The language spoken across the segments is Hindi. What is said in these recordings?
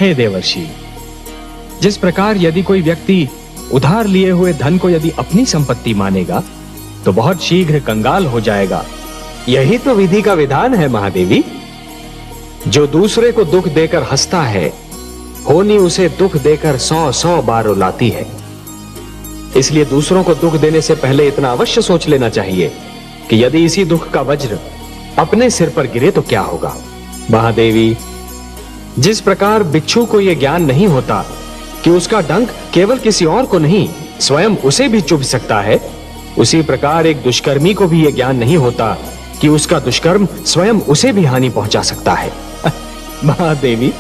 हे देवर्षि, जिस प्रकार यदि कोई व्यक्ति उधार लिए हुए धन को यदि अपनी संपत्ति मानेगा तो बहुत शीघ्र कंगाल हो जाएगा। यही तो विधि का विधान है महादेवी। जो दूसरे को दुख देकर हंसता है, होनी उसे दुख देकर 100 बार रुलाती है। इसलिए दूसरों को दुख देने से पहले इतना अवश्य सोच लेना चाहिए कि यदि इसी दुख का वज्र अपने सिर पर गिरे तो क्या होगा। महादेवी, जिस प्रकार बिच्छू को यह ज्ञान नहीं होता कि उसका डंक केवल किसी और को नहीं स्वयं उसे भी चुभ सकता है, उसी प्रकार एक दुष्कर्मी को भी यह ज्ञान नहीं होता कि उसका दुष्कर्म स्वयं उसे भी हानि पहुंचा सकता है। महादेवी,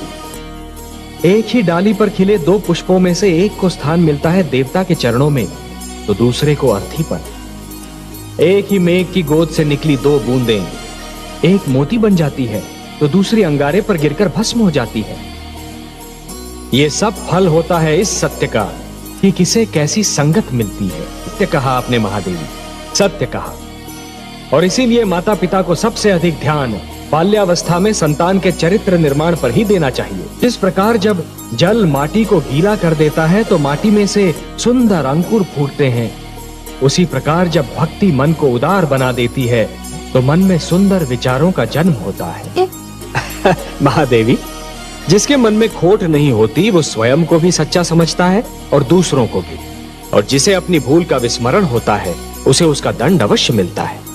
एक ही डाली पर खिले 2 पुष्पों में से एक को स्थान मिलता है देवता के चरणों में तो दूसरे को अर्थी पर। एक ही मेघ की गोद से निकली 2 बूंदें एक मोती बन जाती है तो दूसरी अंगारे पर गिरकर भस्म हो जाती है। यह सब फल होता है इस सत्य का कि किसे कैसी संगत मिलती है। सत्य कहा आपने महादेवी, सत्य कहा। और इसीलिए माता पिता को सबसे अधिक ध्यान बाल्यावस्था में संतान के चरित्र निर्माण पर ही देना चाहिए। जिस प्रकार जब जल माटी को गीला कर देता है तो माटी में से सुंदर अंकुर फूटते हैं, उसी प्रकार जब भक्ति मन को उदार बना देती है तो मन में सुंदर विचारों का जन्म होता है। महादेवी, जिसके मन में खोट नहीं होती वो स्वयं को भी सच्चा समझता है और दूसरों को भी, और जिसे अपनी भूल का विस्मरण होता है उसे उसका दंड अवश्य मिलता है।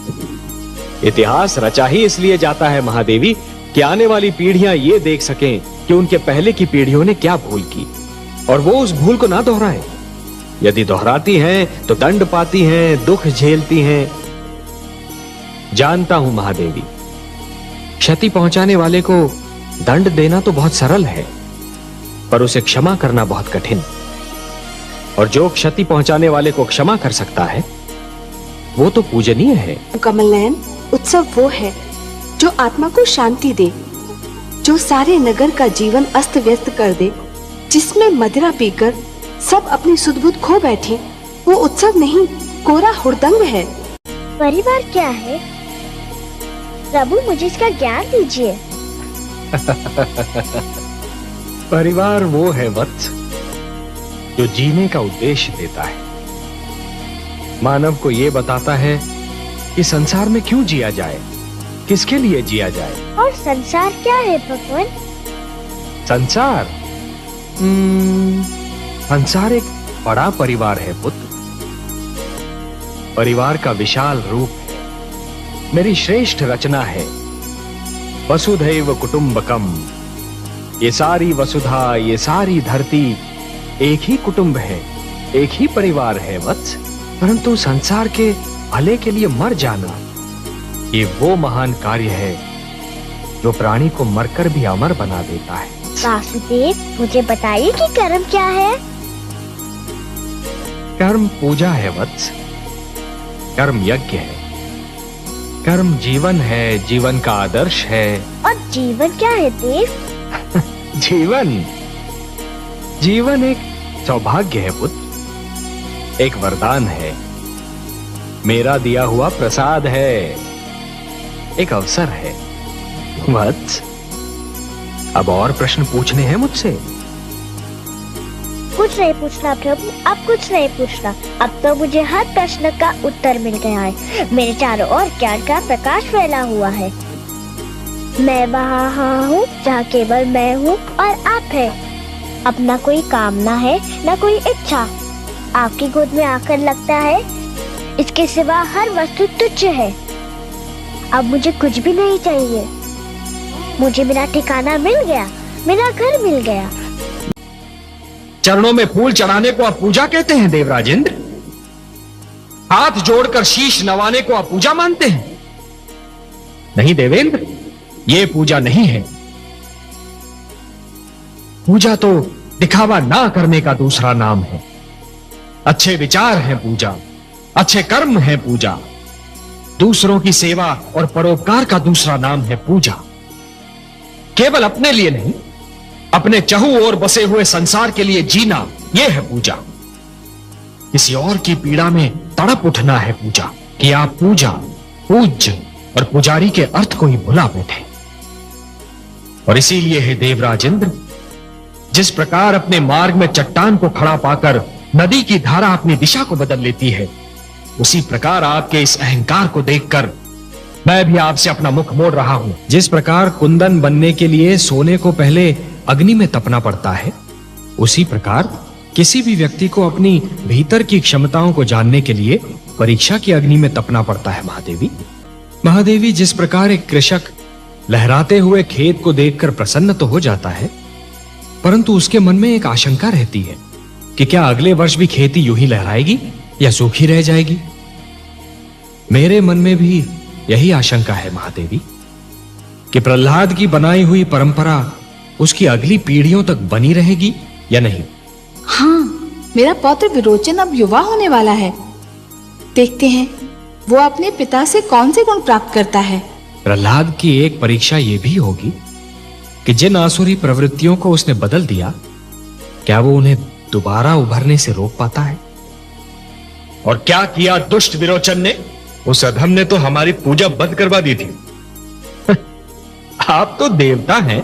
इतिहास रचा ही इसलिए जाता है महादेवी कि आने वाली पीढ़ियां ये देख सकें कि उनके पहले की पीढ़ियों ने क्या भूल की और वो उस भूल को ना दोहराए। यदि दोहराती हैं तो दंड पाती हैं, दुख झेलती हैं। जानता हूं महादेवी, क्षति पहुंचाने वाले को दंड देना तो बहुत सरल है, पर उसे क्षमा करना बहुत कठिन। और जो क्षति पहुंचाने वाले को क्षमा कर सकता है वो तो पूजनीय है। कमल नयन, उत्सव वो है जो आत्मा को शांति दे, जो सारे नगर का जीवन अस्त व्यस्त कर दे, जिसमें मदिरा पीकर सब अपनी सुध-बुध खो बैठे, वो उत्सव नहीं, कोरा हुड़दंग है। परिवार क्या है? प्रभु, मुझे इसका ज्ञान दीजिए। परिवार वो है वत्स जो जीने का उद्देश्य देता है, मानव को ये बताता है कि संसार में क्यों जिया जाए, किसके लिए जिया जाए। और संसार क्या है भगवान? संसार संसार एक बड़ा परिवार है पुत्र। परिवार का विशाल रूप है, मेरी श्रेष्ठ रचना है। वसुधैव कुटुंबकम, ये सारी वसुधा, ये सारी धरती एक ही कुटुंब है, एक ही परिवार है वत्स। परंतु संसार के भले के लिए मर जाना, ये वो महान कार्य है जो प्राणी को मरकर भी अमर बना देता है। वासुदेव, मुझे बताइए कि कर्म क्या है? कर्म पूजा है वत्स, कर्म यज्ञ है, कर्म जीवन है, जीवन का आदर्श है। और जीवन क्या है देव? जीवन एक सौभाग्य है पुत्र, एक वरदान है, मेरा दिया हुआ प्रसाद है, एक अवसर है। वत्स, अब और प्रश्न पूछने हैं मुझसे? कुछ नहीं पूछना प्रभु, अब कुछ नहीं पूछना। अब तो मुझे हर प्रश्न का उत्तर मिल गया है। मेरे चारों ओर ज्ञान का प्रकाश फैला हुआ है। मैं वहाँ हूँ जहाँ केवल मैं हूँ और आप है। अब न कोई कामना है, न कोई इच्छा। आपकी गोद में आकर लगता है इसके सिवा हर वस्तु तुच्छ है। अब मुझे कुछ भी नहीं चाहिए। मुझे मेरा ठिकाना मिल गया, मेरा घर मिल गया। चरणों में फूल चढ़ाने को आप पूजा कहते हैं देवराजेंद्र? हाथ जोड़कर शीश नवाने को आप पूजा मानते हैं? नहीं देवेंद्र, ये पूजा नहीं है। पूजा तो दिखावा ना करने का दूसरा नाम है। अच्छे विचार है पूजा, अच्छे कर्म है पूजा। दूसरों की सेवा और परोपकार का दूसरा नाम है पूजा। केवल अपने लिए नहीं, अपने चहु ओर बसे हुए संसार के लिए जीना, यह है पूजा। किसी और की पीड़ा में तड़प उठना है पूजा, कि आप पूजा, पूज्य और पुजारी के अर्थ को ही भुला बैठे। और इसीलिए है देवराजेंद्र, जिस प्रकार अपने मार्ग में चट्टान को खड़ा पाकर नदी की धारा अपनी दिशा को बदल लेती है, उसी प्रकार आपके इस अहंकार को देखकर मैं भी आपसे अपना मुख मोड़ रहा हूं। जिस प्रकार कुंदन बनने के लिए सोने को पहले अग्नि में तपना पड़ता है, उसी प्रकार किसी भी व्यक्ति को अपनी भीतर की क्षमताओं को जानने के लिए परीक्षा की अग्नि में तपना पड़ता है महादेवी। महादेवी, जिस प्रकार एक कृषक लहराते हुए खेत को देखकर प्रसन्न तो हो जाता है, परंतु उसके मन में एक आशंका रहती है कि क्या अगले वर्ष भी खेती यूं ही लहराएगी या सूखी रह जाएगी। मेरे मन में भी यही आशंका है महादेवी कि प्रहलाद की बनाई हुई परंपरा उसकी अगली पीढ़ियों तक बनी रहेगी या नहीं। हाँ, मेरा पौत्र विरोचन अब युवा होने वाला है। देखते हैं वो अपने पिता से कौन से गुण प्राप्त करता है। प्रहलाद की एक परीक्षा यह भी होगी कि जिन आसुरी प्रवृत्तियों को उसने बदल दिया, क्या वो उन्हें दोबारा उभरने से रोक पाता है। और क्या किया दुष्ट विरोचन ने? उस अधम ने तो हमारी पूजा बंद करवा दी थी। आप तो देवता हैं,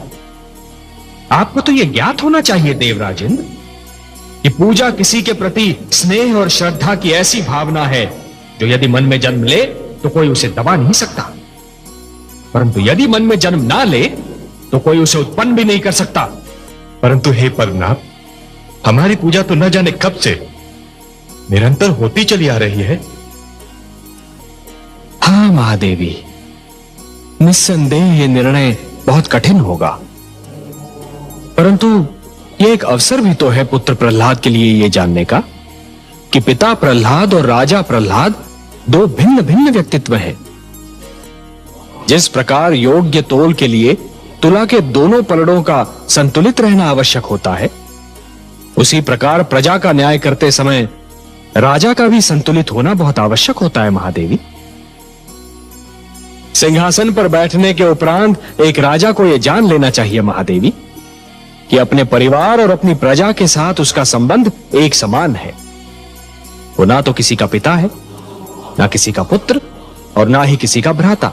आपको तो यह ज्ञात होना चाहिए देवराजेंद्र कि पूजा किसी के प्रति स्नेह और श्रद्धा की ऐसी भावना है जो यदि मन में जन्म ले तो कोई उसे दबा नहीं सकता, परंतु यदि मन में जन्म ना ले तो कोई उसे उत्पन्न भी नहीं कर सकता। परंतु हे पद्मनाभ, हमारी पूजा तो न जाने कब से निरंतर होती चली आ रही है। हाँ महादेवी, निस्संदेह यह निर्णय बहुत कठिन होगा, परंतु यह एक अवसर भी तो है पुत्र प्रहलाद के लिए यह जानने का कि पिता प्रहलाद और राजा प्रहलाद दो भिन्न भिन्न व्यक्तित्व हैं। जिस प्रकार योग्य तोल के लिए तुला के दोनों पलड़ों का संतुलित रहना आवश्यक होता है, उसी प्रकार प्रजा का न्याय करते समय राजा का भी संतुलित होना बहुत आवश्यक होता है महादेवी। सिंहासन पर बैठने के उपरांत एक राजा को यह जान लेना चाहिए महादेवी कि अपने परिवार और अपनी प्रजा के साथ उसका संबंध एक समान है। वो ना तो किसी का पिता है, ना किसी का पुत्र और ना ही किसी का भ्राता।